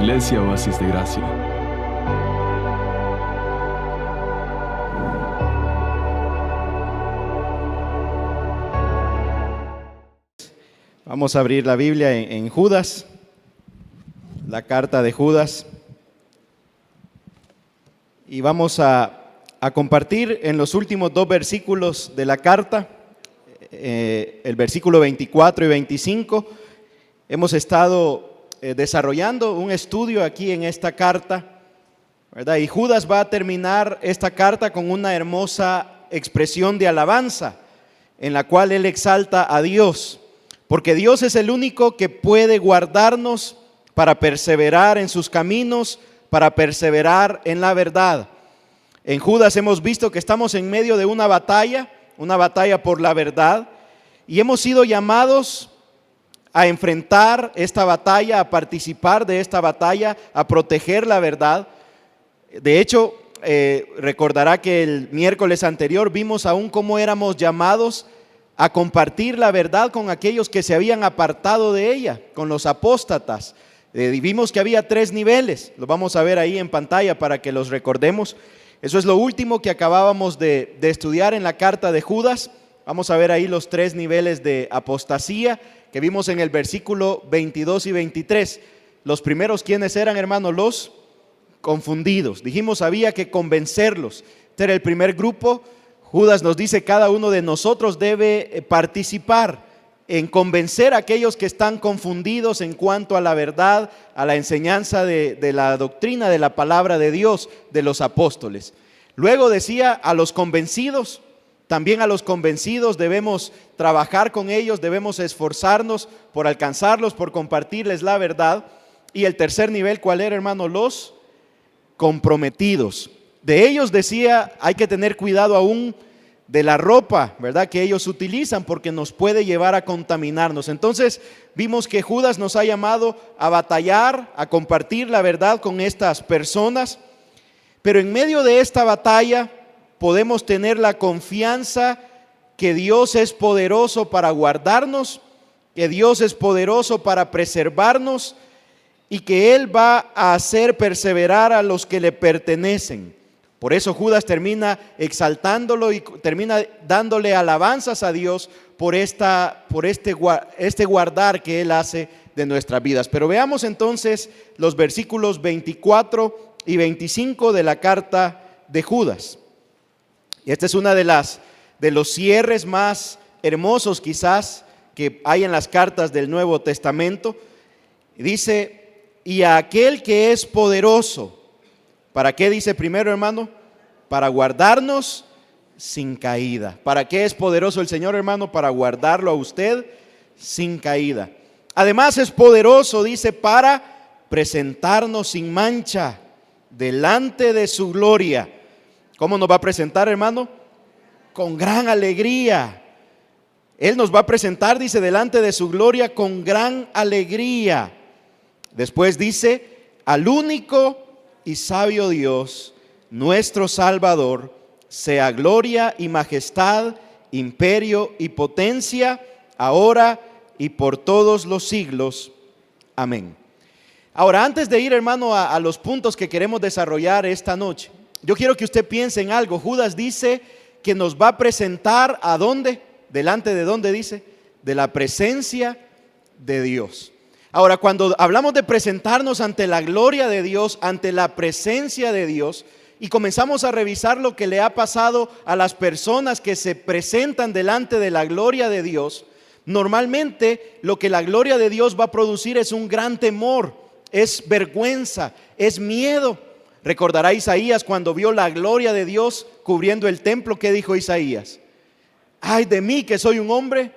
Iglesia Oasis de Gracia. Vamos a abrir la Biblia en Judas, la carta de Judas, y vamos a compartir en los últimos dos versículos de la carta, el versículo 24 y 25. Hemos estado desarrollando un estudio aquí en esta carta, ¿verdad? Y Judas va a terminar esta carta con una hermosa expresión de alabanza, en la cual él exalta a Dios, porque Dios es el único que puede guardarnos para perseverar en sus caminos, para perseverar en la verdad. En Judas hemos visto que estamos en medio de una batalla por la verdad, y hemos sido llamados a enfrentar esta batalla, a participar de esta batalla, a proteger la verdad. De hecho, recordará que el miércoles anterior vimos aún cómo éramos llamados a compartir la verdad con aquellos que se habían apartado de ella, con los apóstatas. Vimos que había 3 niveles, lo vamos a ver ahí en pantalla para que los recordemos. Eso es lo último que acabábamos de estudiar en la carta de Judas. Vamos a ver ahí los 3 niveles de apostasía que vimos en el versículo 22 y 23. Los primeros, ¿quiénes eran, hermanos? Los confundidos. Dijimos, había que convencerlos. Este era el primer grupo. Judas nos dice, cada uno de nosotros debe participar en convencer a aquellos que están confundidos en cuanto a la verdad, a la enseñanza de la doctrina de la palabra de Dios, de los apóstoles. Luego decía, a los convencidos, también a los convencidos debemos trabajar con ellos, debemos esforzarnos por alcanzarlos, por compartirles la verdad. Y el tercer nivel, ¿cuál era, hermano? Los comprometidos. De ellos decía, hay que tener cuidado aún de la ropa, ¿verdad?, que ellos utilizan, porque nos puede llevar a contaminarnos. Entonces vimos que Judas nos ha llamado a batallar, a compartir la verdad con estas personas, pero en medio de esta batalla podemos tener la confianza que Dios es poderoso para guardarnos, que Dios es poderoso para preservarnos y que Él va a hacer perseverar a los que le pertenecen. Por eso Judas termina exaltándolo y termina dándole alabanzas a Dios por este guardar que Él hace de nuestras vidas. Pero veamos entonces los versículos 24 y 25 de la carta de Judas. Y esta es una de los cierres más hermosos quizás que hay en las cartas del Nuevo Testamento. Dice, y a aquel que es poderoso. ¿Para qué dice primero, hermano? Para guardarnos sin caída. ¿Para qué es poderoso el Señor, hermano? Para guardarlo a usted sin caída. Además es poderoso, dice, para presentarnos sin mancha delante de su gloria. ¿Cómo nos va a presentar, hermano? Con gran alegría. Él nos va a presentar, dice, delante de su gloria con gran alegría. Después dice, al único y sabio Dios, nuestro Salvador, sea gloria y majestad, imperio y potencia, ahora y por todos los siglos. Amén. Ahora, antes de ir, hermano, a los puntos que queremos desarrollar esta noche, yo quiero que usted piense en algo. Judas dice que nos va a presentar ¿a dónde? ¿Delante de dónde dice? De la presencia de Dios. Ahora, cuando hablamos de presentarnos ante la gloria de Dios, ante la presencia de Dios, y comenzamos a revisar lo que le ha pasado a las personas que se presentan delante de la gloria de Dios, normalmente lo que la gloria de Dios va a producir es un gran temor, es vergüenza, es miedo. Recordará Isaías cuando vio la gloria de Dios cubriendo el templo. ¿Qué dijo Isaías? Ay de mí, que soy un hombre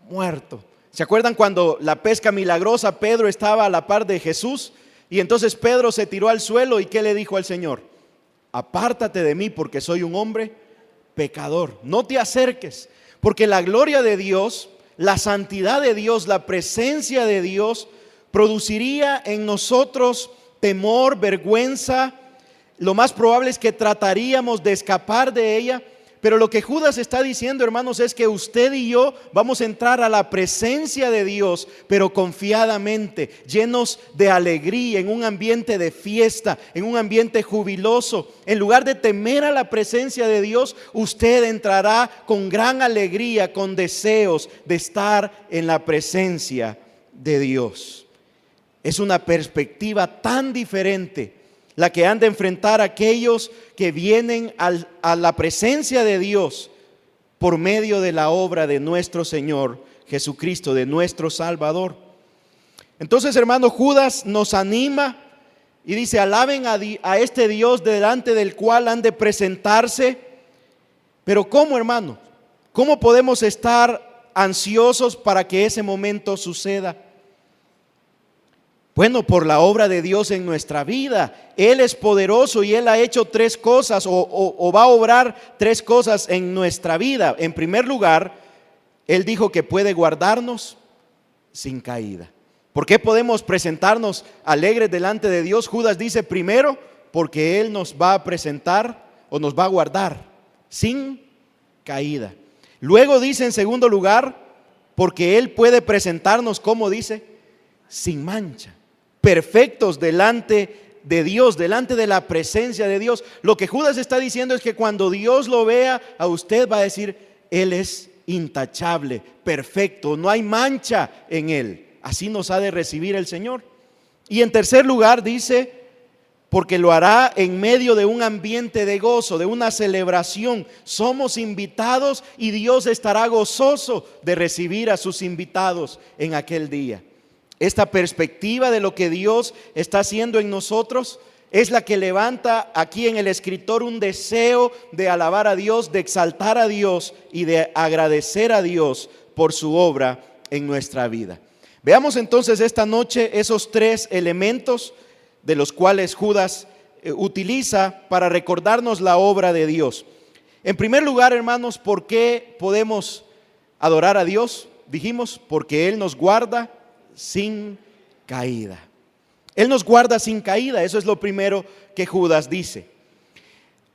muerto. ¿Se acuerdan cuando la pesca milagrosa, Pedro estaba a la par de Jesús? Y entonces Pedro se tiró al suelo y ¿qué le dijo al Señor? Apártate de mí porque soy un hombre pecador. No te acerques, porque la gloria de Dios, la santidad de Dios, la presencia de Dios produciría en nosotros temor, vergüenza. Lo más probable es que trataríamos de escapar de ella, Pero lo que Judas está diciendo, hermanos, es que usted y yo vamos a entrar a la presencia de Dios, pero confiadamente, llenos de alegría, en un ambiente de fiesta, en un ambiente jubiloso. En lugar de temer a la presencia de Dios, usted entrará con gran alegría, con deseos de estar en la presencia de Dios. Es una perspectiva tan diferente la que han de enfrentar aquellos que vienen a la presencia de Dios por medio de la obra de nuestro Señor Jesucristo, de nuestro Salvador. Entonces, hermano, Judas nos anima y dice: alaben a este Dios delante del cual han de presentarse. Pero ¿cómo, hermano? ¿Cómo podemos estar ansiosos para que ese momento suceda? Bueno, por la obra de Dios en nuestra vida. Él es poderoso y Él ha hecho tres cosas o va a obrar tres cosas en nuestra vida. En primer lugar, Él dijo que puede guardarnos sin caída. ¿Por qué podemos presentarnos alegres delante de Dios? Judas dice: primero, porque Él nos va a presentar o nos va a guardar sin caída. Luego dice, en segundo lugar, porque Él puede presentarnos, ¿cómo dice? Sin mancha, perfectos delante de Dios, delante de la presencia de Dios. Lo que Judas está diciendo es que cuando Dios lo vea a usted, va a decir: Él es intachable, perfecto, no hay mancha en Él. Así nos ha de recibir el Señor. Y en tercer lugar dice: porque lo hará en medio de un ambiente de gozo, de una celebración. Somos invitados y Dios estará gozoso de recibir a sus invitados en aquel día. Esta perspectiva de lo que Dios está haciendo en nosotros es la que levanta aquí en el escritor un deseo de alabar a Dios, de exaltar a Dios y de agradecer a Dios por su obra en nuestra vida. Veamos entonces esta noche esos tres elementos de los cuales Judas utiliza para recordarnos la obra de Dios. En primer lugar, hermanos, ¿por qué podemos adorar a Dios? Dijimos: porque Él nos guarda sin caída. Él nos guarda sin caída. Eso es lo primero que Judas dice.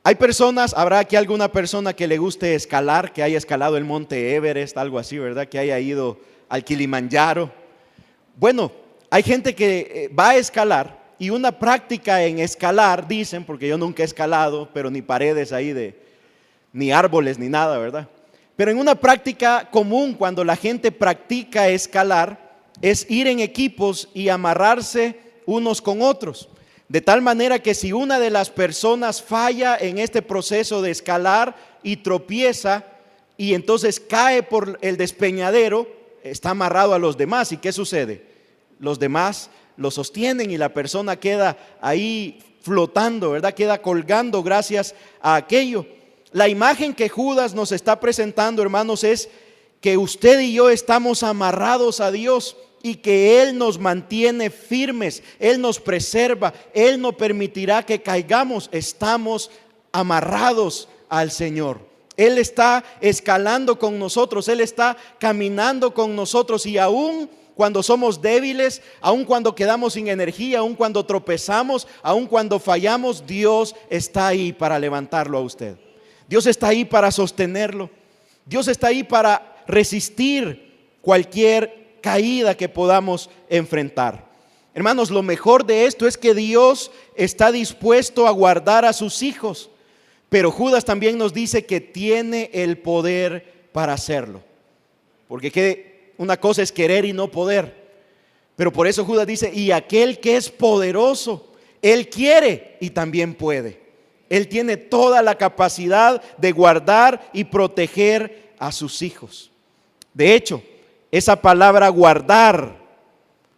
Hay personas, habrá aquí alguna persona que le guste escalar, que haya escalado el monte Everest, algo así, ¿verdad? Que haya ido al Kilimanjaro. Bueno, hay gente que va a escalar, y una práctica en escalar, dicen, porque yo nunca he escalado, pero ni paredes ahí ni árboles, ni nada, ¿verdad? Pero en una práctica común, cuando la gente practica escalar, es ir en equipos y amarrarse unos con otros, de tal manera que si una de las personas falla en este proceso de escalar y tropieza y entonces cae por el despeñadero, está amarrado a los demás. ¿Y qué sucede? Los demás lo sostienen y la persona queda ahí flotando, ¿verdad? Queda colgando gracias a aquello. La imagen que Judas nos está presentando, hermanos, es que usted y yo estamos amarrados a Dios y que Él nos mantiene firmes, Él nos preserva, Él no permitirá que caigamos. Estamos amarrados al Señor. Él está escalando con nosotros, Él está caminando con nosotros, y aún cuando somos débiles, aun cuando quedamos sin energía, aun cuando tropezamos, aun cuando fallamos, Dios está ahí para levantarlo a usted. Dios está ahí para sostenerlo. Dios está ahí para resistir cualquier caída que podamos enfrentar. Hermanos, lo mejor de esto es que Dios está dispuesto a guardar a sus hijos, pero Judas también nos dice que tiene el poder para hacerlo. Porque una cosa es querer y no poder, pero por eso Judas dice: y aquel que es poderoso, Él quiere y también puede. Él tiene toda la capacidad de guardar y proteger a sus hijos. De hecho, esa palabra guardar,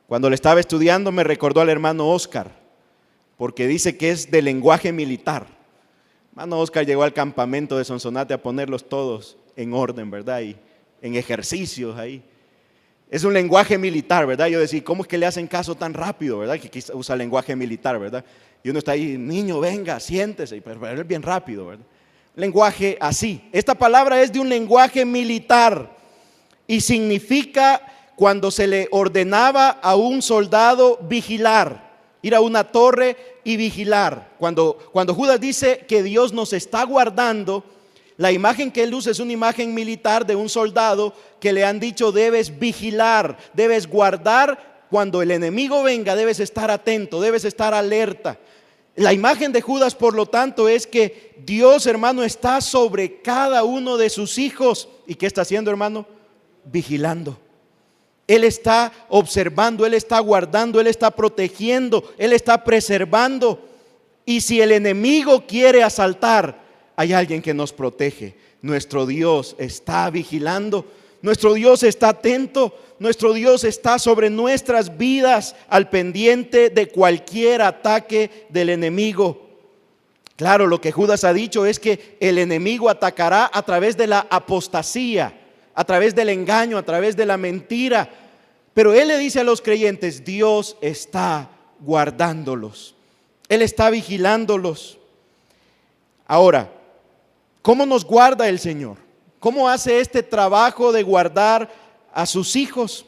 cuando le estaba estudiando, me recordó al hermano Oscar, porque dice que es de lenguaje militar. Hermano Oscar llegó al campamento de Sonsonate a ponerlos todos en orden, ¿verdad? Y en ejercicios ahí. Es un lenguaje militar, ¿verdad? Yo decía: ¿cómo es que le hacen caso tan rápido, verdad? Que usa lenguaje militar, ¿verdad? Y uno está ahí: niño, venga, siéntese, pero es bien rápido, ¿verdad? Lenguaje así. Esta palabra es de un lenguaje militar y significa cuando se le ordenaba a un soldado vigilar, ir a una torre y vigilar. Cuando Judas dice que Dios nos está guardando, La imagen que él usa es una imagen militar de un soldado que le han dicho: debes vigilar, debes guardar, cuando el enemigo venga debes estar atento, debes estar alerta. La imagen de Judas, por lo tanto, es que Dios, hermano, está sobre cada uno de sus hijos. ¿Y qué está haciendo, hermano? Vigilando. Él está observando, Él está guardando, Él está protegiendo, Él está preservando. Y si el enemigo quiere asaltar, hay alguien que nos protege. Nuestro Dios está vigilando, nuestro Dios está atento, nuestro Dios está sobre nuestras vidas, al pendiente de cualquier ataque del enemigo. Claro, lo que Judas ha dicho es que el enemigo atacará a través de la apostasía, a través del engaño, a través de la mentira. Pero él le dice a los creyentes: Dios está guardándolos, Él está vigilándolos. Ahora, ¿cómo nos guarda el Señor? ¿Cómo hace este trabajo de guardar a sus hijos?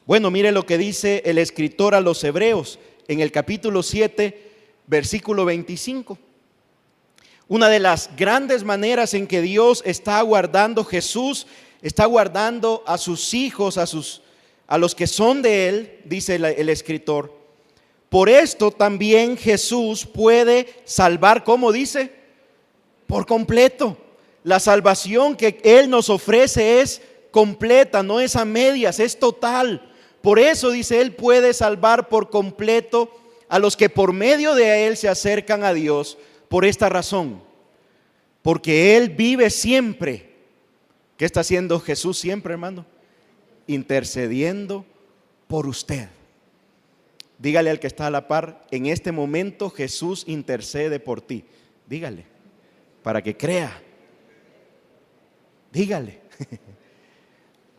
Bueno, mire lo que dice el escritor a los Hebreos en el capítulo 7, versículo 25. Una de las grandes maneras en que Dios está guardando, Jesús está guardando a sus hijos, a los que son de Él, dice el escritor. Por esto también Jesús puede salvar, ¿cómo dice? Por completo. La salvación que Él nos ofrece es completa, no es a medias, es total. Por eso, dice, Él puede salvar por completo a los que por medio de Él se acercan a Dios. Por esta razón, porque Él vive siempre. ¿Qué está haciendo Jesús siempre, hermano? Intercediendo por usted. Dígale al que está a la par: en este momento Jesús intercede por ti. Dígale, para que crea. Dígale.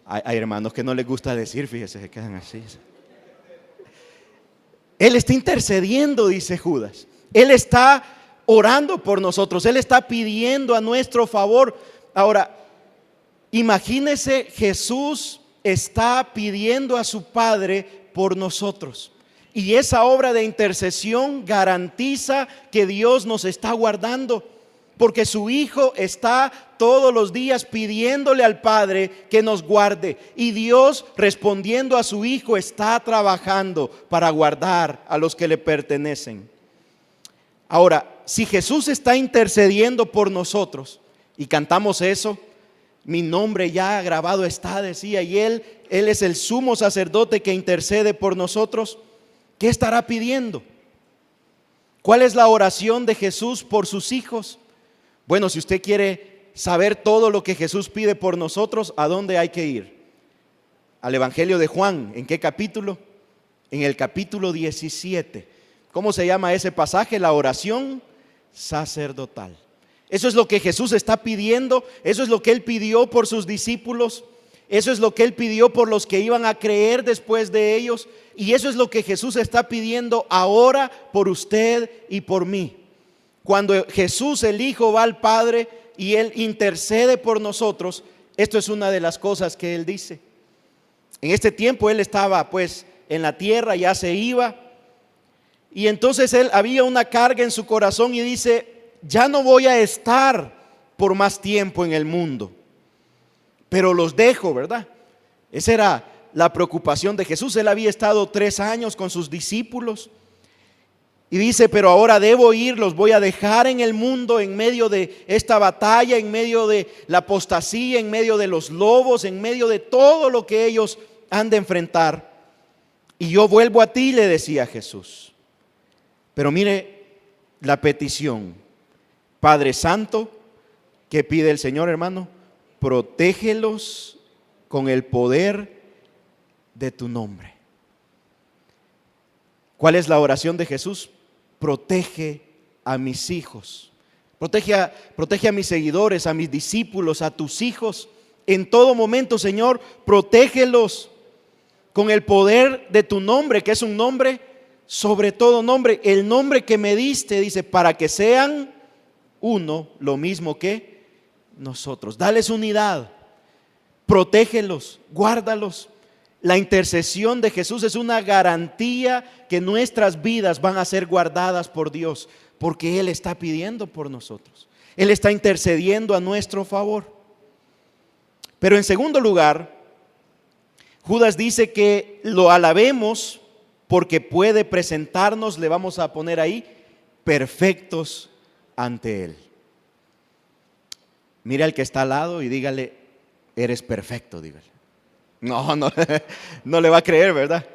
Hay hermanos que no les gusta decir, fíjese, se quedan así. Él está intercediendo, dice Judas. Él está orando por nosotros, Él está pidiendo a nuestro favor. Ahora, imagínese, Jesús está pidiendo a su Padre por nosotros. Y esa obra de intercesión garantiza que Dios nos está guardando, porque su Hijo está todos los días pidiéndole al Padre que nos guarde. Y Dios, respondiendo a su Hijo, está trabajando para guardar a los que le pertenecen. Ahora, si Jesús está intercediendo por nosotros, y cantamos eso: mi nombre ya grabado está, decía, y Él es el sumo sacerdote que intercede por nosotros, ¿qué estará pidiendo? ¿Cuál es la oración de Jesús por sus hijos? Bueno, si usted quiere saber todo lo que Jesús pide por nosotros, ¿a dónde hay que ir? Al Evangelio de Juan. ¿En qué capítulo? En el capítulo 17. ¿Cómo se llama ese pasaje? La oración sacerdotal. Eso es lo que Jesús está pidiendo. Eso es lo que Él pidió por sus discípulos. Eso es lo que Él pidió por los que iban a creer después de ellos. Y eso es lo que Jesús está pidiendo ahora por usted y por mí. Cuando Jesús, el Hijo, va al Padre y Él intercede por nosotros, esto es una de las cosas que Él dice. En este tiempo Él estaba pues en la tierra, ya se iba, y entonces Él había una carga en su corazón y dice: ya no voy a estar por más tiempo en el mundo, pero los dejo, ¿verdad? Esa era la preocupación de Jesús. Él había estado 3 años con sus discípulos. Y dice: pero ahora debo ir, los voy a dejar en el mundo, en medio de esta batalla, en medio de la apostasía, en medio de los lobos, en medio de todo lo que ellos han de enfrentar. Y yo vuelvo a ti, le decía Jesús. Pero mire la petición: Padre Santo, ¿qué pide el Señor, hermano? Protégelos con el poder de tu nombre. ¿Cuál es la oración de Jesús? Protege a mis hijos, protege a mis seguidores, a mis discípulos, a tus hijos. En todo momento, Señor, protégelos con el poder de tu nombre, que es un nombre sobre todo nombre, el nombre que me diste, dice, para que sean uno, lo mismo que nosotros. Dales unidad, protégelos, guárdalos. La intercesión de Jesús es una garantía que nuestras vidas van a ser guardadas por Dios, porque Él está pidiendo por nosotros. Él está intercediendo a nuestro favor. Pero en segundo lugar, Judas dice que lo alabemos porque puede presentarnos, le vamos a poner ahí, perfectos ante Él. Mira al que está al lado y dígale, eres perfecto, dígale. No, no le va a creer, ¿verdad?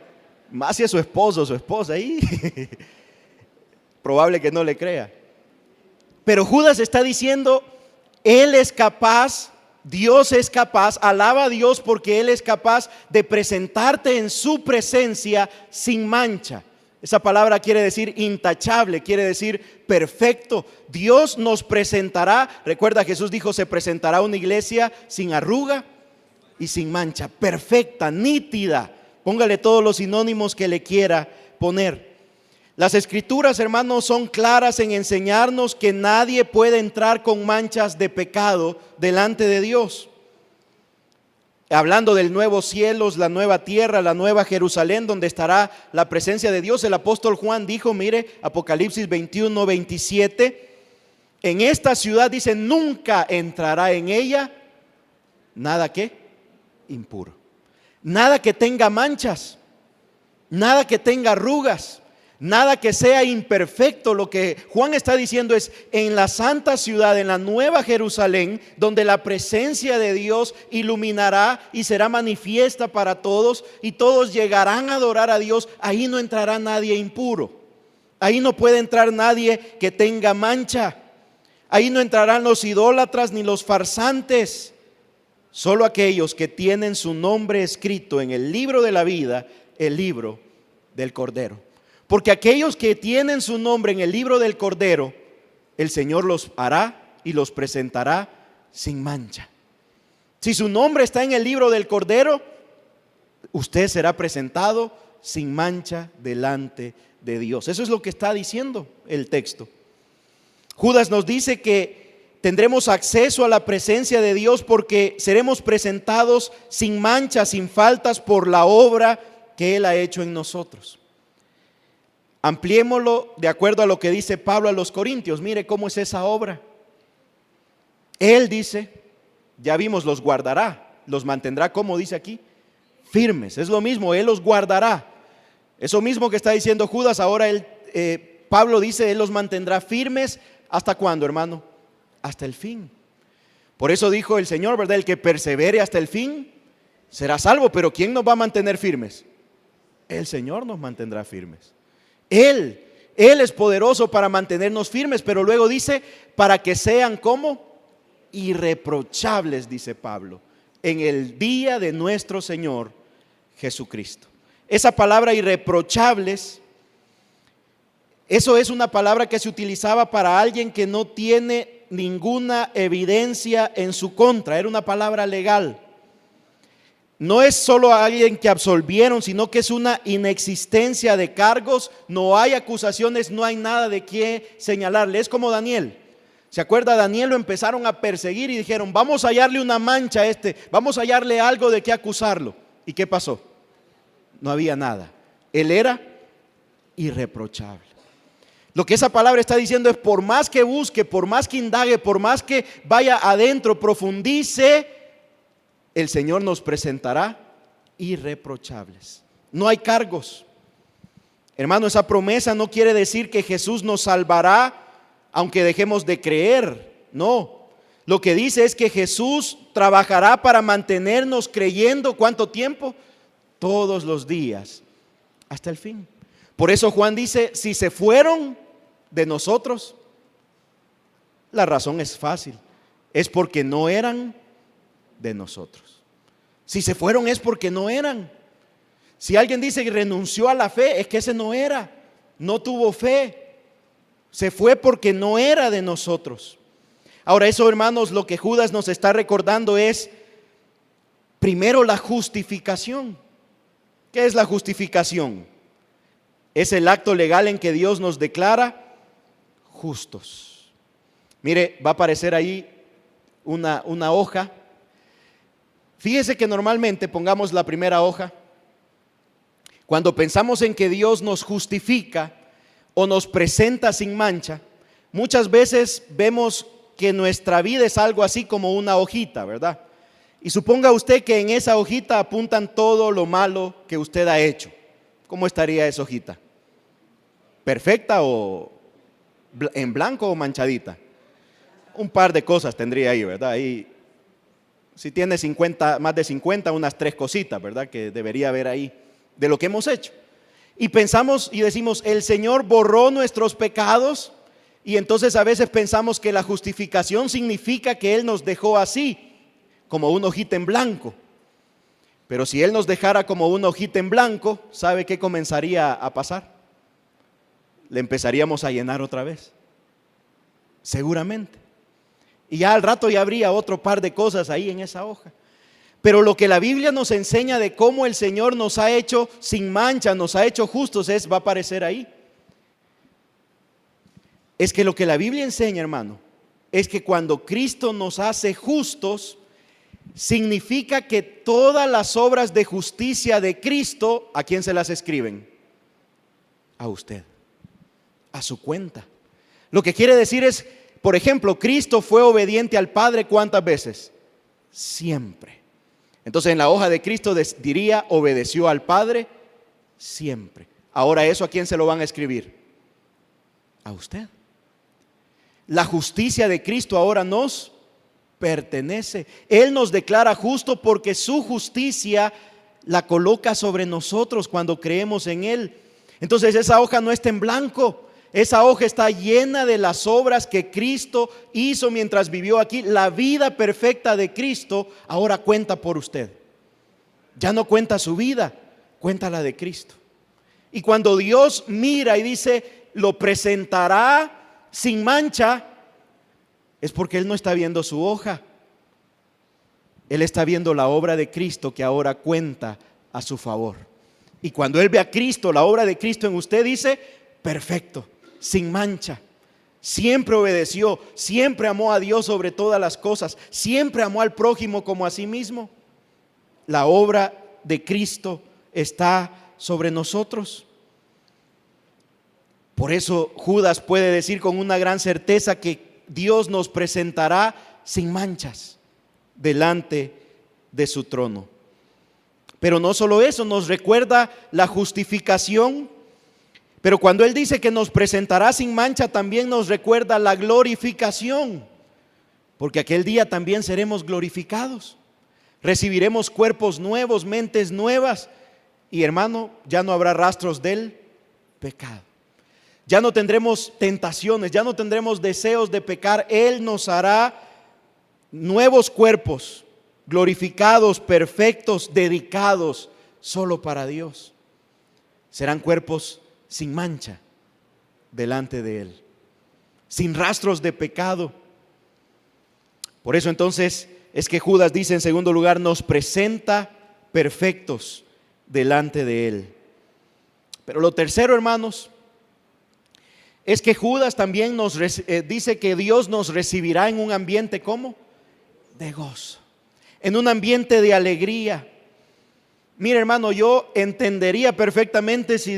Más si es su esposo o su esposa ahí. Probable que no le crea. Pero Judas está diciendo, Él es capaz, Dios es capaz, alaba a Dios porque Él es capaz de presentarte en su presencia sin mancha. Esa palabra quiere decir intachable, quiere decir perfecto. Dios nos presentará, recuerda Jesús dijo, se presentará una iglesia sin arruga y sin mancha, perfecta, nítida. Póngale todos los sinónimos que le quiera poner. Las escrituras, hermanos, son claras en enseñarnos que nadie puede entrar con manchas de pecado delante de Dios. Hablando del nuevo cielos, la nueva tierra, la nueva Jerusalén, donde estará la presencia de Dios, el apóstol Juan dijo, mire, Apocalipsis 21, 27, en esta ciudad dice, nunca entrará en ella nada que impuro, nada que tenga manchas, nada que tenga arrugas, nada que sea imperfecto. Lo que Juan está diciendo es, en la santa ciudad, en la nueva Jerusalén, donde la presencia de Dios iluminará y será manifiesta para todos, y todos llegarán a adorar a Dios, ahí no entrará nadie impuro, ahí no puede entrar nadie que tenga mancha, ahí no entrarán los idólatras ni los farsantes, solo aquellos que tienen su nombre escrito en el libro de la vida, el libro del Cordero. Porque aquellos que tienen su nombre en el libro del Cordero, el Señor los hará y los presentará sin mancha. Si su nombre está en el libro del Cordero, usted será presentado sin mancha delante de Dios. Eso es lo que está diciendo el texto. Judas nos dice que tendremos acceso a la presencia de Dios porque seremos presentados sin mancha, sin faltas por la obra que Él ha hecho en nosotros. Ampliémoslo de acuerdo a lo que dice Pablo a los Corintios. Mire cómo es esa obra. Él dice, ya vimos, los guardará, los mantendrá, como dice aquí, firmes. Es lo mismo, Él los guardará. Eso mismo que está diciendo Judas, ahora Pablo dice, Él los mantendrá firmes. ¿Hasta cuándo, hermano? Hasta el fin. Por eso dijo el Señor, ¿verdad? El que persevere hasta el fin será salvo. Pero ¿quién nos va a mantener firmes? El Señor nos mantendrá firmes. Él es poderoso para mantenernos firmes, pero luego dice, para que sean como irreprochables, dice Pablo, en el día de nuestro Señor Jesucristo. Esa palabra irreprochables, eso es una palabra que se utilizaba para alguien que no tiene ninguna evidencia en su contra, era una palabra legal. No es solo alguien que absolvieron, sino que es una inexistencia de cargos, no hay acusaciones, no hay nada de qué señalarle. Es como Daniel. ¿Se acuerda? Daniel lo empezaron a perseguir y dijeron, vamos a hallarle una mancha a vamos a hallarle algo de qué acusarlo. ¿Y qué pasó? No había nada. Él era irreprochable. Lo que esa palabra está diciendo es, por más que busque, por más que indague, por más que vaya adentro, profundice, el Señor nos presentará irreprochables. No hay cargos. Hermano, esa promesa no quiere decir que Jesús nos salvará aunque dejemos de creer. No. Lo que dice es que Jesús trabajará para mantenernos creyendo. ¿Cuánto tiempo? Todos los días, hasta el fin. Por eso Juan dice, si se fueron de nosotros, la razón es fácil. Es porque no eran de nosotros. Si se fueron es porque no eran. Si alguien dice que renunció a la fe, es que ese no era, no tuvo fe, se fue porque no era de nosotros. Ahora eso, hermanos, lo que Judas nos está recordando es primero la justificación. ¿Qué es la justificación? Es el acto legal en que Dios nos declara justos. Mire, va a aparecer ahí una hoja. Fíjese que normalmente, pongamos la primera hoja, cuando pensamos en que Dios nos justifica o nos presenta sin mancha, muchas veces vemos que nuestra vida es algo así como una hojita, ¿verdad? Y suponga usted que en esa hojita apuntan todo lo malo que usted ha hecho. ¿Cómo estaría esa hojita? ¿Perfecta o en blanco o manchadita? Un par de cosas tendría ahí, ¿verdad? Y si tiene 50, más de 50, unas 3 cositas, ¿verdad? Que debería haber ahí de lo que hemos hecho. Y pensamos y decimos, el Señor borró nuestros pecados. Y entonces a veces pensamos que la justificación significa que Él nos dejó así, como una hojita en blanco. Pero si Él nos dejara como una hojita en blanco, ¿sabe qué comenzaría a pasar? Le empezaríamos a llenar otra vez, seguramente. Y ya al rato ya habría otro par de cosas ahí en esa hoja. Pero lo que la Biblia nos enseña de cómo el Señor nos ha hecho sin mancha, nos ha hecho justos, va a aparecer ahí. Es que lo que la Biblia enseña, hermano, es que cuando Cristo nos hace justos, significa que todas las obras de justicia de Cristo, ¿a quién se las escriben? A usted, a su cuenta. Lo que quiere decir es, por ejemplo, Cristo fue obediente al Padre ¿cuántas veces? Siempre. Entonces en la hoja de Cristo diría, obedeció al Padre siempre. Ahora eso, ¿a quién se lo van a escribir? A usted. La justicia de Cristo ahora nos pertenece. Él nos declara justo porque su justicia la coloca sobre nosotros cuando creemos en Él. Entonces esa hoja no está en blanco. Esa hoja está llena de las obras que Cristo hizo mientras vivió aquí. La vida perfecta de Cristo ahora cuenta por usted. Ya no cuenta su vida, cuenta la de Cristo. Y cuando Dios mira y dice, lo presentará sin mancha, es porque Él no está viendo su hoja. Él está viendo la obra de Cristo que ahora cuenta a su favor. Y cuando Él ve a Cristo, la obra de Cristo en usted, dice, perfecto, sin mancha. Siempre obedeció, siempre amó a Dios sobre todas las cosas, siempre amó al prójimo como a sí mismo. La obra de Cristo está sobre nosotros. Por eso Judas puede decir con una gran certeza que Dios nos presentará sin manchas delante de su trono. Pero no solo eso, nos recuerda la justificación. Pero cuando Él dice que nos presentará sin mancha, también nos recuerda la glorificación. Porque aquel día también seremos glorificados. Recibiremos cuerpos nuevos, mentes nuevas. Y hermano, ya no habrá rastros del pecado. Ya no tendremos tentaciones, ya no tendremos deseos de pecar. Él nos hará nuevos cuerpos, glorificados, perfectos, dedicados solo para Dios. Serán cuerpos sin mancha delante de Él, sin rastros de pecado. Por eso entonces es que Judas dice en segundo lugar, nos presenta perfectos delante de Él. Pero lo tercero, hermanos, es que Judas también nos dice que Dios nos recibirá en un ambiente ¿cómo? De gozo, en un ambiente de alegría. Mire, hermano, yo entendería perfectamente si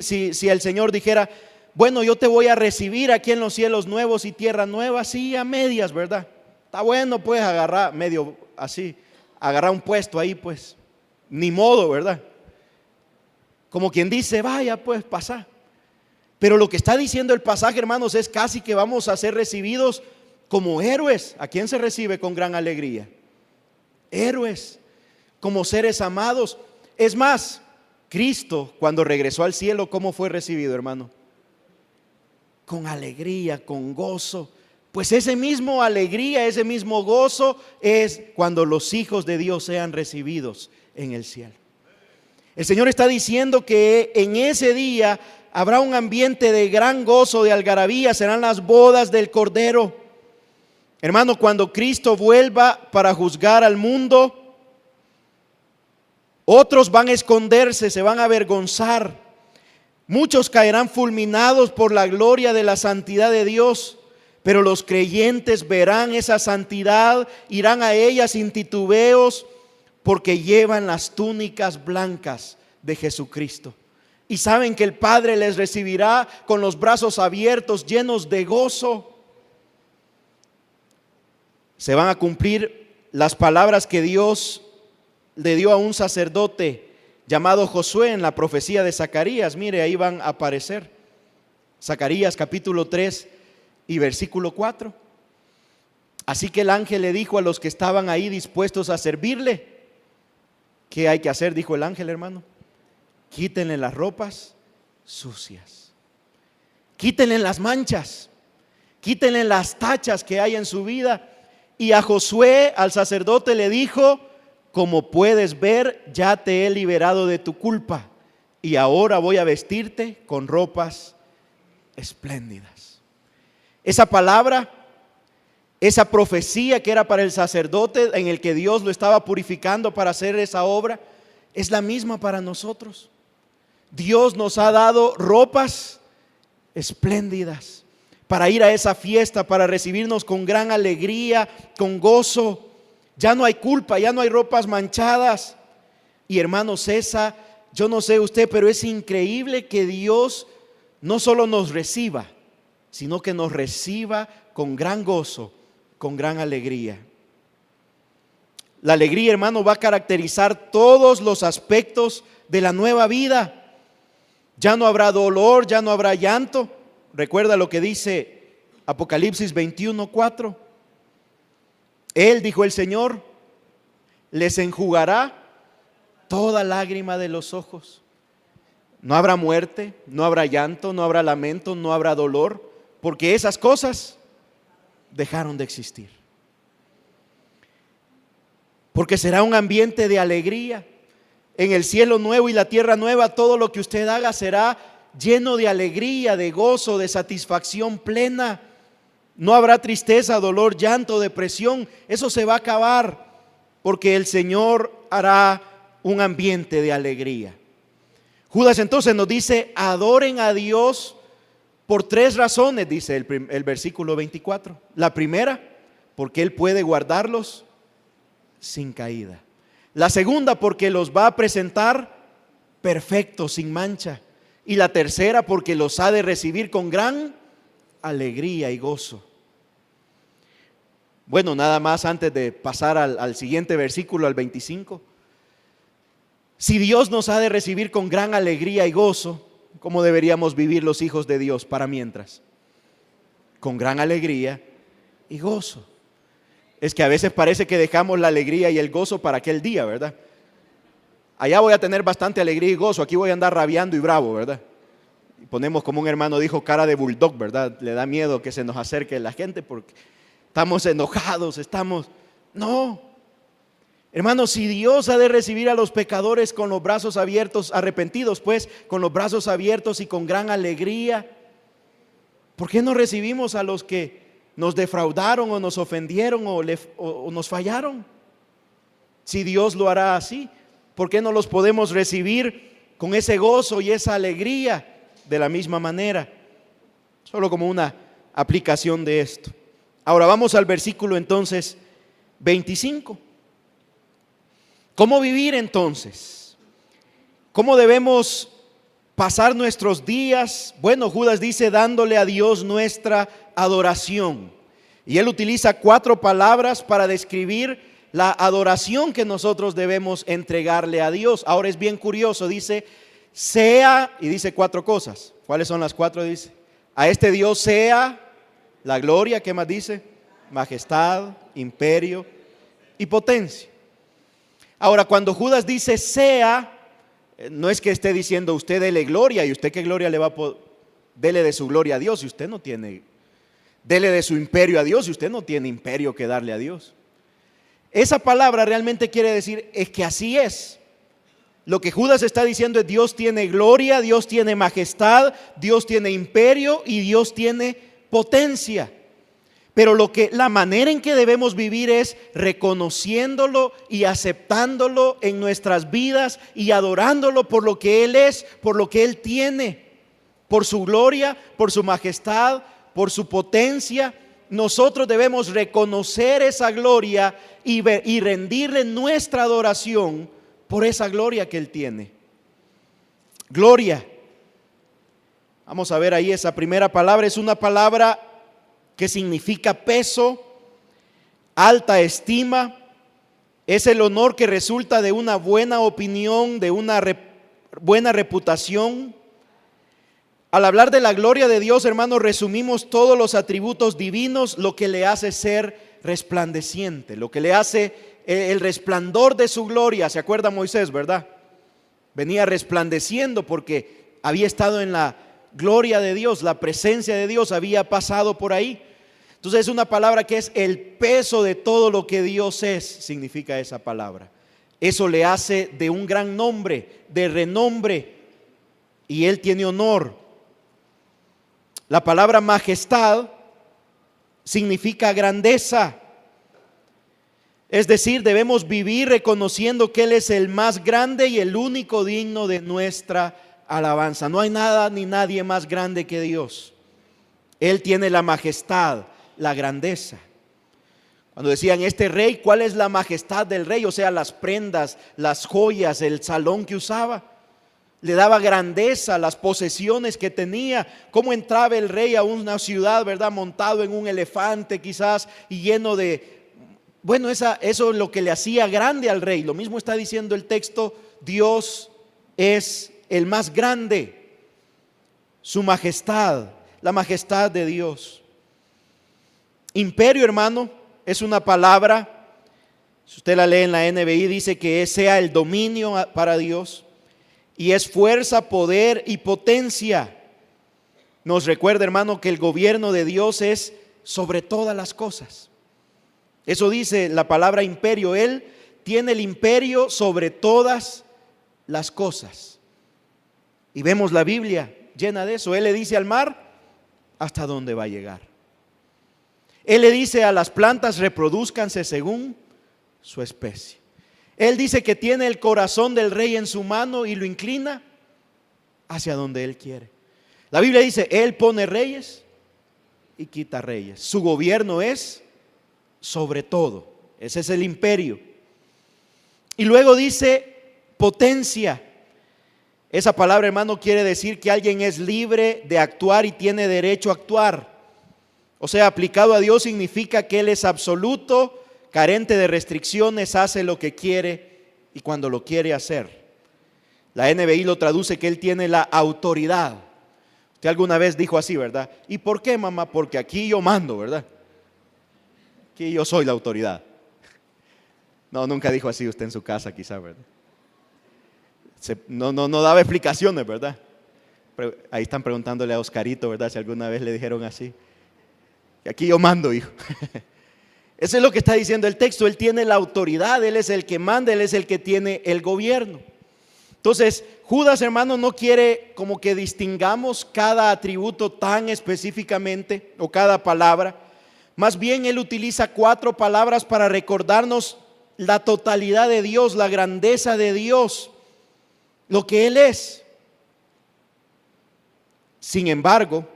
si el Señor dijera, bueno, yo te voy a recibir aquí en los cielos nuevos y tierra nueva, sí, a medias, ¿verdad? Está bueno, pues agarrar medio así, agarrar un puesto ahí, pues, ni modo, ¿verdad? Como quien dice, vaya, pues, pasa. Pero lo que está diciendo el pasaje, hermanos, es casi que vamos a ser recibidos como héroes. ¿A quién se recibe con gran alegría? Héroes, como seres amados. Es más, Cristo cuando regresó al cielo, ¿cómo fue recibido, hermano? Con alegría, con gozo. Pues ese mismo alegría, ese mismo gozo es cuando los hijos de Dios sean recibidos en el cielo. El Señor está diciendo que en ese día habrá un ambiente de gran gozo, de algarabía, serán las bodas del Cordero. Hermano, cuando Cristo vuelva para juzgar al mundo, otros van a esconderse, se van a avergonzar. Muchos caerán fulminados por la gloria de la santidad de Dios, pero los creyentes verán esa santidad, irán a ella sin titubeos, porque llevan las túnicas blancas de Jesucristo. Y saben que el Padre les recibirá con los brazos abiertos, llenos de gozo. Se van a cumplir las palabras que Dios le dio a un sacerdote llamado Josué en la profecía de Zacarías. Mire, ahí van a aparecer. Zacarías capítulo 3 y versículo 4. Así que el ángel le dijo a los que estaban ahí dispuestos a servirle: ¿qué hay que hacer? Dijo el ángel, hermano. Quítenle las ropas sucias, quítenle las manchas, quítenle las tachas que hay en su vida. Y a Josué, al sacerdote, le dijo: como puedes ver, ya te he liberado de tu culpa, y ahora voy a vestirte con ropas espléndidas. Esa palabra, esa profecía que era para el sacerdote, en el que Dios lo estaba purificando para hacer esa obra, es la misma para nosotros. Dios nos ha dado ropas espléndidas para ir a esa fiesta, para recibirnos con gran alegría, con gozo. Ya no hay culpa, ya no hay ropas manchadas. Y hermano César, yo no sé usted, pero es increíble que Dios no solo nos reciba, sino que nos reciba con gran gozo, con gran alegría. La alegría, hermano, va a caracterizar todos los aspectos de la nueva vida. Ya no habrá dolor, ya no habrá llanto. Recuerda lo que dice Apocalipsis 21:4. Él, dijo el Señor, les enjugará toda lágrima de los ojos. No habrá muerte, no habrá llanto, no habrá lamento, no habrá dolor, porque esas cosas dejaron de existir. Porque será un ambiente de alegría. En el cielo nuevo y la tierra nueva, todo lo que usted haga será lleno de alegría, de gozo, de satisfacción plena. No habrá tristeza, dolor, llanto, depresión. Eso se va a acabar, porque el Señor hará un ambiente de alegría. Judas entonces nos dice: adoren a Dios por 3 razones, dice el versículo 24. La primera, porque Él puede guardarlos sin caída. La segunda, porque los va a presentar perfectos, sin mancha. Y la tercera, porque los ha de recibir con gran alegría y gozo. Bueno, nada más antes de pasar al siguiente versículo, al 25. Si Dios nos ha de recibir con gran alegría y gozo, ¿cómo deberíamos vivir los hijos de Dios para mientras? Con gran alegría y gozo. Es que a veces parece que dejamos la alegría y el gozo para aquel día, ¿verdad? Allá voy a tener bastante alegría y gozo, aquí voy a andar rabiando y bravo, ¿verdad? Y ponemos, como un hermano dijo, cara de bulldog, ¿verdad? Le da miedo que se nos acerque la gente porque estamos enojados, No, hermanos, si Dios ha de recibir a los pecadores con los brazos abiertos, arrepentidos pues, con los brazos abiertos y con gran alegría, ¿por qué no recibimos a los que nos defraudaron o nos ofendieron o nos fallaron? Si Dios lo hará así, ¿por qué no los podemos recibir con ese gozo y esa alegría de la misma manera? Solo como una aplicación de esto. Ahora vamos al versículo entonces 25. ¿Cómo vivir entonces? ¿Cómo debemos pasar nuestros días? Bueno, Judas dice: dándole a Dios nuestra adoración. Y él utiliza 4 palabras para describir la adoración que nosotros debemos entregarle a Dios. Ahora es bien curioso, dice: sea, y dice 4 cosas. ¿Cuáles son las 4? Dice: a este Dios sea la gloria, ¿qué más dice? Majestad, imperio y potencia. Ahora, cuando Judas dice sea, no es que esté diciendo usted dele gloria, y usted qué gloria le va a poder, dele de su gloria a Dios, y usted no tiene, dele de su imperio a Dios, y usted no tiene imperio que darle a Dios. Esa palabra realmente quiere decir es que así es. Lo que Judas está diciendo es: Dios tiene gloria, Dios tiene majestad, Dios tiene imperio y Dios tiene potencia. Pero la manera en que debemos vivir es reconociéndolo y aceptándolo en nuestras vidas y adorándolo por lo que Él es, por lo que Él tiene, por su gloria, por su majestad, por su potencia. Nosotros debemos reconocer esa gloria y rendirle nuestra adoración por esa gloria que Él tiene. Gloria. Vamos a ver ahí esa primera palabra. Es una palabra que significa peso, alta estima, es el honor que resulta de una buena opinión, de una buena reputación. Al hablar de la gloria de Dios, hermanos, resumimos todos los atributos divinos, lo que le hace ser resplandeciente, lo que le hace el resplandor de su gloria. ¿Se acuerda Moisés, verdad? Venía resplandeciendo porque había estado en la gloria de Dios, la presencia de Dios había pasado por ahí. Entonces es una palabra que es el peso de todo lo que Dios es, significa esa palabra. Eso le hace de un gran nombre, de renombre, y Él tiene honor. La palabra majestad significa grandeza. Es decir, debemos vivir reconociendo que Él es el más grande y el único digno de nuestra alabanza. No hay nada ni nadie más grande que Dios. Él tiene la majestad, la grandeza. Cuando decían este rey, ¿cuál es la majestad del rey? O sea, las prendas, las joyas, el salón que usaba. Le daba grandeza, las posesiones que tenía. Cómo entraba el rey a una ciudad, ¿verdad? Montado en un elefante quizás y lleno de... Bueno, eso es lo que le hacía grande al rey. Lo mismo está diciendo el texto. Dios es el más grande. Su majestad, la majestad de Dios. Imperio, hermano, es una palabra. Si usted la lee en la NBI, dice que sea el dominio para Dios. Y es fuerza, poder y potencia. Nos recuerda, hermano, que el gobierno de Dios es sobre todas las cosas. Eso dice la palabra imperio. Él tiene el imperio sobre todas las cosas. Y vemos la Biblia llena de eso. Él le dice al mar hasta dónde va a llegar. Él le dice a las plantas reproduzcanse según su especie. Él dice que tiene el corazón del rey en su mano y lo inclina hacia donde Él quiere. La Biblia dice, Él pone reyes y quita reyes. Su gobierno es sobre todo. Ese es el imperio. Y luego dice potencia. Esa palabra, hermano, quiere decir que alguien es libre de actuar y tiene derecho a actuar. O sea, aplicado a Dios significa que Él es absoluto, carente de restricciones, hace lo que quiere y cuando lo quiere hacer. La NBI lo traduce que Él tiene la autoridad. Usted alguna vez dijo así, ¿verdad? ¿Y por qué, mamá? Porque aquí yo mando, ¿verdad? Aquí yo soy la autoridad. No, nunca dijo así usted en su casa quizá, ¿verdad? No daba explicaciones, ¿verdad? Pero ahí están preguntándole a Oscarito, ¿verdad? Si alguna vez le dijeron así. Aquí yo mando, hijo. Eso es lo que está diciendo el texto. Él tiene la autoridad, Él es el que manda, Él es el que tiene el gobierno. Entonces, Judas, hermano, no quiere como que distingamos cada atributo tan específicamente o cada palabra. Más bien, él utiliza 4 palabras para recordarnos la totalidad de Dios, la grandeza de Dios, lo que Él es. Sin embargo,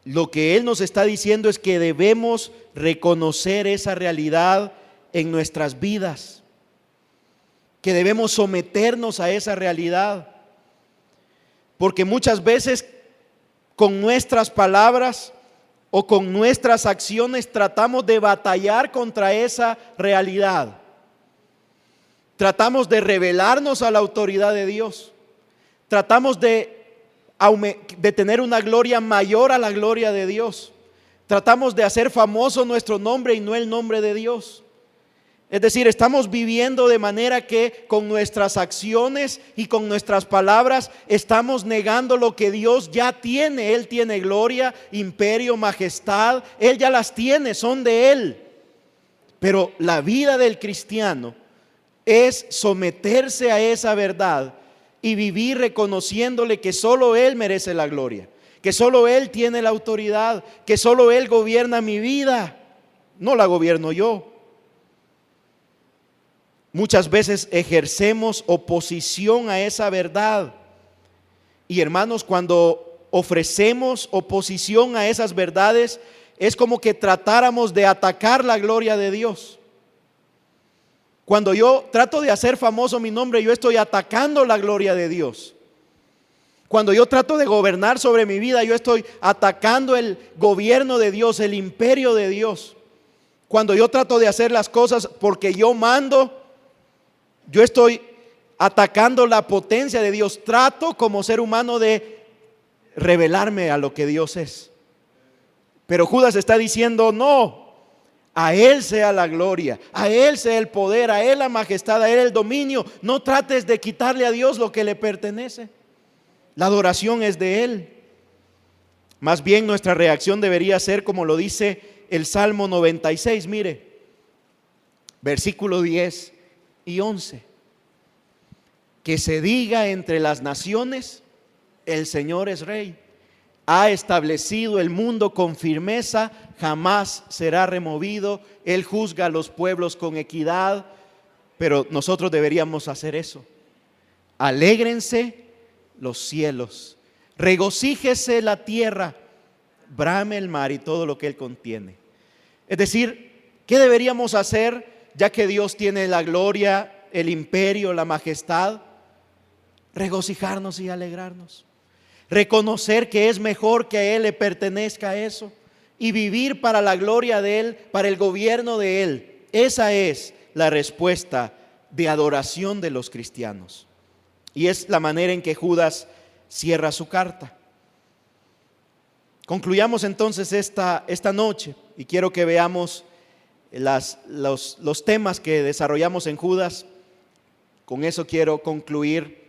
lo que Él nos está diciendo es que debemos reconocer esa realidad en nuestras vidas, que debemos someternos a esa realidad, porque muchas veces con nuestras palabras o con nuestras acciones tratamos de batallar contra esa realidad. Tratamos de rebelarnos a la autoridad de Dios. Tratamos de tener una gloria mayor a la gloria de Dios. Tratamos de hacer famoso nuestro nombre y no el nombre de Dios. Es decir, estamos viviendo de manera que con nuestras acciones y con nuestras palabras estamos negando lo que Dios ya tiene. Él tiene gloria, imperio, majestad. Él ya las tiene, son de Él. Pero la vida del cristiano es someterse a esa verdad y vivir reconociéndole que solo Él merece la gloria, que solo Él tiene la autoridad, que solo Él gobierna mi vida, no la gobierno yo. Muchas veces ejercemos oposición a esa verdad. Y hermanos, cuando ofrecemos oposición a esas verdades, es como que tratáramos de atacar la gloria de Dios. Cuando yo trato de hacer famoso mi nombre, yo estoy atacando la gloria de Dios. Cuando yo trato de gobernar sobre mi vida, yo estoy atacando el gobierno de Dios, el imperio de Dios. Cuando yo trato de hacer las cosas porque yo mando, yo estoy atacando la potencia de Dios. Trato como ser humano de revelarme a lo que Dios es. Pero Judas está diciendo: no, a Él sea la gloria, a Él sea el poder, a Él la majestad, a Él el dominio. No trates de quitarle a Dios lo que le pertenece. La adoración es de Él. Más bien nuestra reacción debería ser como lo dice el Salmo 96, mire, versículo 10 y 11. Que se diga entre las naciones: el Señor es Rey. Ha establecido el mundo con firmeza, jamás será removido. Él juzga a los pueblos con equidad. Pero nosotros deberíamos hacer eso. Alégrense los cielos, regocíjese la tierra, brame el mar y todo lo que él contiene. Es decir, ¿qué deberíamos hacer ya que Dios tiene la gloria, el imperio, la majestad? Regocijarnos y alegrarnos. Reconocer que es mejor que a Él le pertenezca eso y vivir para la gloria de Él, para el gobierno de Él. Esa es la respuesta de adoración de los cristianos. Y es la manera en que Judas cierra su carta. Concluyamos entonces esta noche y quiero que veamos los temas que desarrollamos en Judas. Con eso quiero concluir.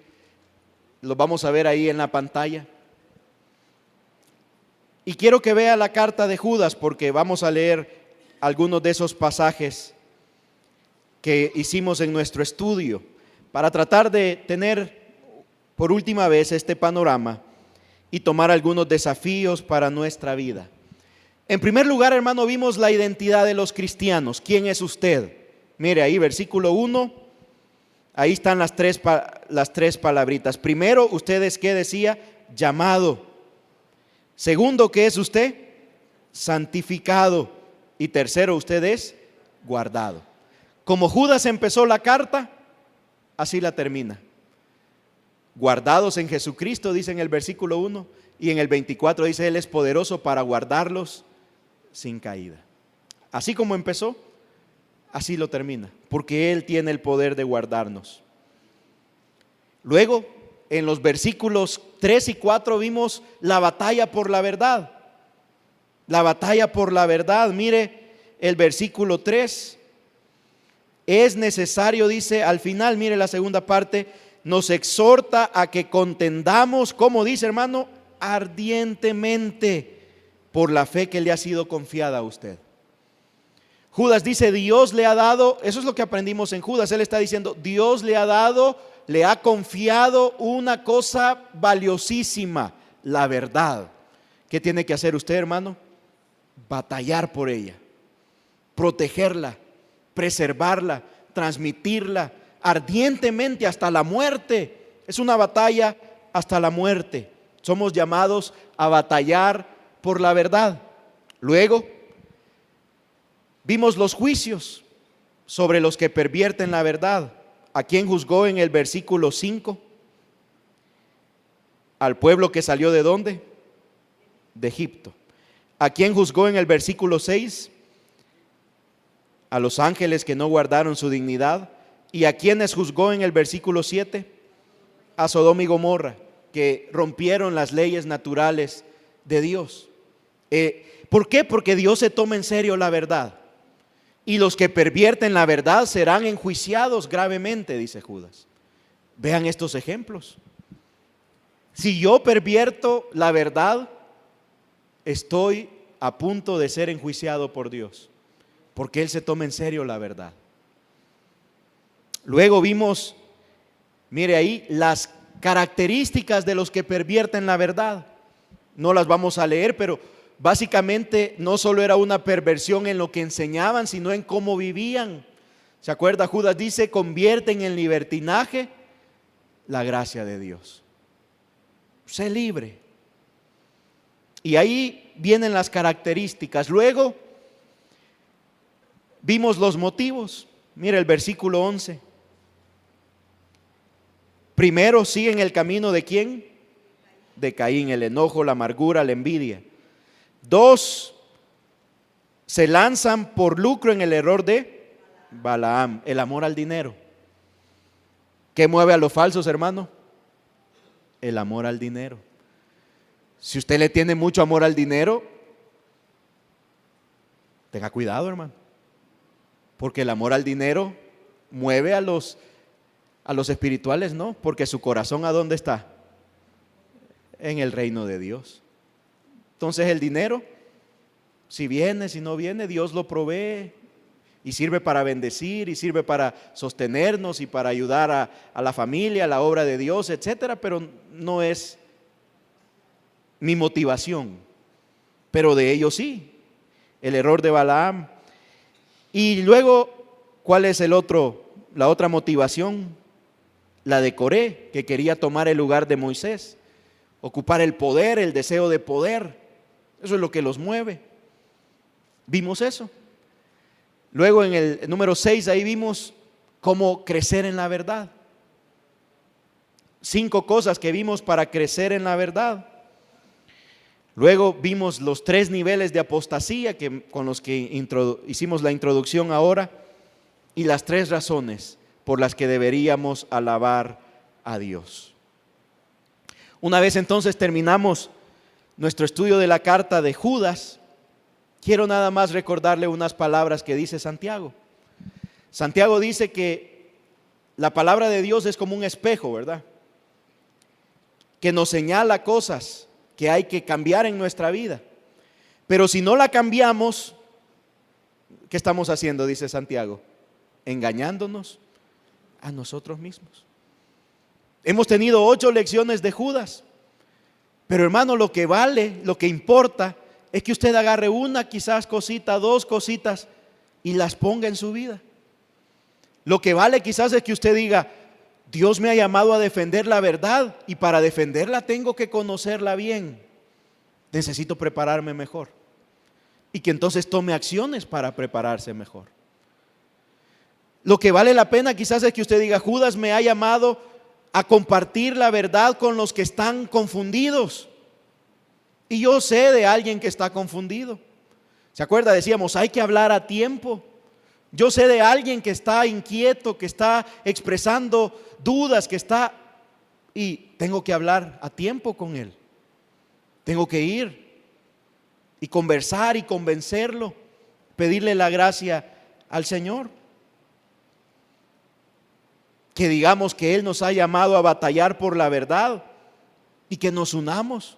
Lo vamos a ver ahí en la pantalla. Y quiero que vea la carta de Judas porque vamos a leer algunos de esos pasajes que hicimos en nuestro estudio para tratar de tener por última vez este panorama y tomar algunos desafíos para nuestra vida. En primer lugar, hermano, vimos la identidad de los cristianos. ¿Quién es usted? Mire ahí, versículo 1. Ahí están las tres palabritas. Primero, usted es, ¿qué decía? Llamado. Segundo, ¿qué es usted? Santificado. Y tercero, usted es guardado. Como Judas empezó la carta, así la termina. Guardados en Jesucristo, dice en el versículo 1. Y en el 24 dice: Él es poderoso para guardarlos sin caída. Así como empezó, así lo termina, porque Él tiene el poder de guardarnos. Luego, en los versículos 3 y 4 vimos la batalla por la verdad. La batalla por la verdad. Mire el versículo 3. Es necesario, dice al final, mire la segunda parte, nos exhorta a que contendamos, como dice hermano, ardientemente por la fe que le ha sido confiada a usted. Judas dice: Dios le ha dado, eso es lo que aprendimos en Judas. Él está diciendo: Dios le ha dado, le ha confiado una cosa valiosísima, la verdad. ¿Qué tiene que hacer usted, hermano? Batallar por ella, protegerla, preservarla, transmitirla ardientemente hasta la muerte. Es una batalla hasta la muerte. Somos llamados a batallar por la verdad. Luego vimos los juicios sobre los que pervierten la verdad. ¿A quién juzgó en el versículo 5? Al pueblo que salió ¿de dónde? De Egipto. ¿A quién juzgó en el versículo 6? A los ángeles que no guardaron su dignidad. ¿Y a quiénes juzgó en el versículo 7? A Sodoma y Gomorra, que rompieron las leyes naturales de Dios. ¿Por qué? Porque Dios se toma en serio la verdad. Y los que pervierten la verdad serán enjuiciados gravemente, dice Judas. Vean estos ejemplos. Si yo pervierto la verdad, estoy a punto de ser enjuiciado por Dios, porque Él se toma en serio la verdad. Luego vimos, mire ahí, las características de los que pervierten la verdad. No las vamos a leer, pero básicamente no solo era una perversión en lo que enseñaban, sino en cómo vivían. ¿Se acuerda? Judas dice: convierten en libertinaje la gracia de Dios. Sé libre. Y ahí vienen las características. Luego vimos los motivos. Mira el versículo 11. Primero siguen el camino ¿de quién? De Caín, el enojo, la amargura, la envidia. 2, se lanzan por lucro en el error de Balaam, el amor al dinero. ¿Qué mueve a los falsos, hermano? El amor al dinero. Si usted le tiene mucho amor al dinero, tenga cuidado, hermano, porque el amor al dinero mueve a los espirituales, ¿no? Porque su corazón, ¿a dónde está? En el reino de Dios. Entonces el dinero, si viene, si no viene, Dios lo provee y sirve para bendecir y sirve para sostenernos y para ayudar a la familia, a la obra de Dios, etcétera, pero no es mi motivación. Pero de ello sí, el error de Balaam. Y luego, ¿cuál es la otra motivación? La de Coré, que quería tomar el lugar de Moisés, ocupar el poder, el deseo de poder. Eso es lo que los mueve. Vimos eso. Luego en el número 6 ahí vimos cómo crecer en la verdad. 5 cosas que vimos para crecer en la verdad. Luego vimos los 3 niveles de apostasía con los que hicimos la introducción ahora, y las 3 razones por las que deberíamos alabar a Dios. Una vez entonces terminamos nuestro estudio de la carta de Judas, quiero nada más recordarle unas palabras que dice Santiago. Santiago dice que la palabra de Dios es como un espejo, ¿verdad? Que nos señala cosas que hay que cambiar en nuestra vida. Pero si no la cambiamos, ¿qué estamos haciendo? Dice Santiago, engañándonos a nosotros mismos. Hemos tenido 8 lecciones de Judas, pero hermano, lo que vale, lo que importa es que usted agarre una quizás cosita, 2 cositas y las ponga en su vida. Lo que vale quizás es que usted diga, Dios me ha llamado a defender la verdad y para defenderla tengo que conocerla bien. Necesito prepararme mejor. Y que entonces tome acciones para prepararse mejor. Lo que vale la pena quizás es que usted diga, Judas me ha llamado a compartir la verdad con los que están confundidos. Y yo sé de alguien que está confundido. ¿Se acuerda? Decíamos, hay que hablar a tiempo. Yo sé de alguien que está inquieto, que está expresando dudas, y tengo que hablar a tiempo con él. Tengo que ir y conversar y convencerlo, pedirle la gracia al Señor. Que digamos que Él nos ha llamado a batallar por la verdad y que nos unamos.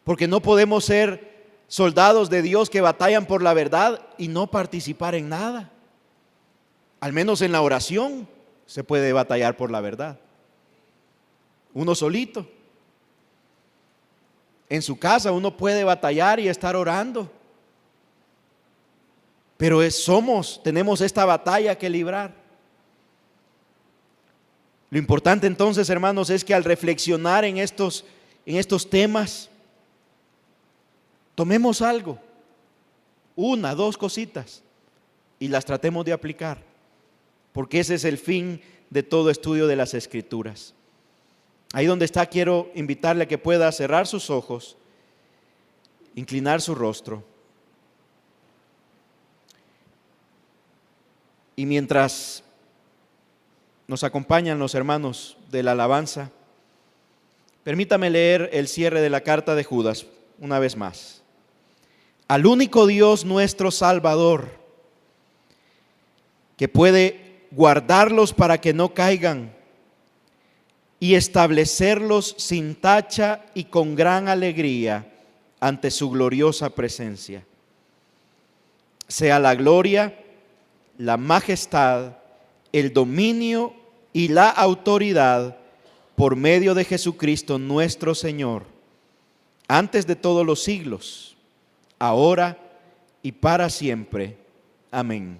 Porque no podemos ser soldados de Dios que batallan por la verdad y no participar en nada. Al menos en la oración se puede batallar por la verdad. Uno solito. En su casa uno puede batallar y estar orando. Pero tenemos esta batalla que librar. Lo importante entonces, hermanos, es que al reflexionar en estos temas, tomemos algo, 1, 2 cositas, y las tratemos de aplicar, porque ese es el fin de todo estudio de las Escrituras. Ahí donde está, quiero invitarle a que pueda cerrar sus ojos, inclinar su rostro, y mientras nos acompañan los hermanos de la alabanza, permítame leer el cierre de la carta de Judas una vez más. Al único Dios nuestro Salvador, que puede guardarlos para que no caigan y establecerlos sin tacha y con gran alegría ante su gloriosa presencia. Sea la gloria, la majestad, el dominio y la autoridad por medio de Jesucristo nuestro Señor, antes de todos los siglos, ahora y para siempre. Amén.